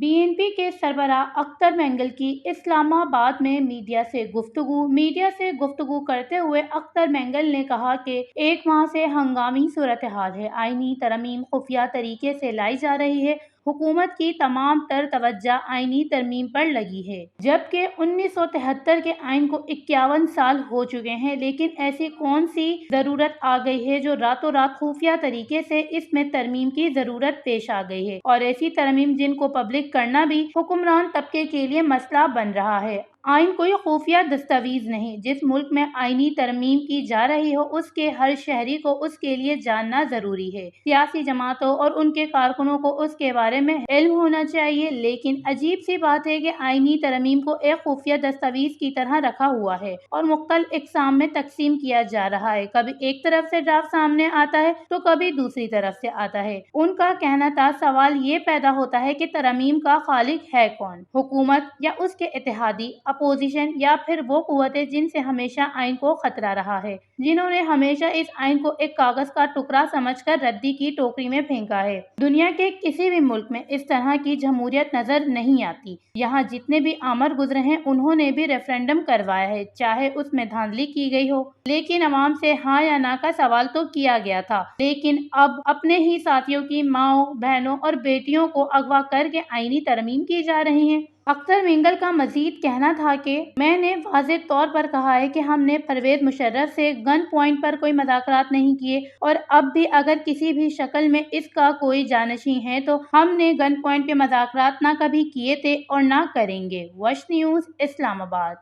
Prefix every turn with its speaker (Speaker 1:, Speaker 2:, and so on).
Speaker 1: BNP के सरबराह अख्तर मेंगल की इस्लामाबाद में मीडिया से गुफ्तगू करते हुए अख्तर मेंगल ने कहा कि एक माह से हंगामी सूरत हाल है। आईनी तरमीम खुफिया तरीके से लाई जा रही है। हुकूमत की तमाम तर तवज्जो आईनी तरमीम पर लगी है, जबकि 1973 के आइन को 51 साल हो चुके हैं। लेकिन ऐसी कौन सी जरूरत आ गई है जो रातों रात खुफिया तरीके से इसमें तरमीम की जरूरत पेश आ गई है, और ऐसी तरमीम जिनको पब्लिक करना भी हुक्मरान तबके के लिए मसला बन रहा है। आइन कोई खुफिया दस्तावेज नहीं। जिस मुल्क में आईनी तरमीम की जा रही हो उसके हर शहरी को उसके लिए जानना जरूरी है। सियासी जमातों और उनके कारकुनों को उसके बारे में इल्म होना चाहिए। लेकिन अजीब सी बात है कि आईनी तरमीम को एक खुफिया दस्तावेज की तरह रखा हुआ है और मुख्तलिफ इकसाम में तकसीम किया जा रहा है। कभी एक तरफ से ड्राफ्ट सामने आता है तो कभी दूसरी तरफ से आता है। उनका कहना था, सवाल ये पैदा होता है कि तरमीम का खालिक है कौन, हुकूमत या उसके इत्तेहादी, अपोजिशन, या फिर वो कुव्वतें जिनसे हमेशा आइन को खतरा रहा है, जिन्होंने हमेशा इस आइन को एक कागज का टुकड़ा समझकर रद्दी की टोकरी में फेंका है। दुनिया के किसी भी मुल्क में इस तरह की जमहूरियत नजर नहीं आती। यहाँ जितने भी आमर गुजरे हैं उन्होंने भी रेफरेंडम करवाया है, चाहे उसमें धांधली की गई हो, लेकिन अवाम से हाँ या ना का सवाल तो किया गया था। लेकिन अब अपने ही साथियों की माओ, बहनों और बेटियों को अगवा करके आईनी तरमीम की जा रही है। अख्तर मेंगल का मजीद कहना था कि मैंने वाज़ेह तौर पर कहा है कि हमने परवेज मुशर्रफ से गन पॉइंट पर कोई मुज़ाकरात नहीं किए, और अब भी अगर किसी भी शक्ल में इसका कोई जानशी है तो हमने गन पॉइंट पे मुज़ाकरात ना कभी किए थे और ना करेंगे। वश न्यूज़, इस्लामाबाद।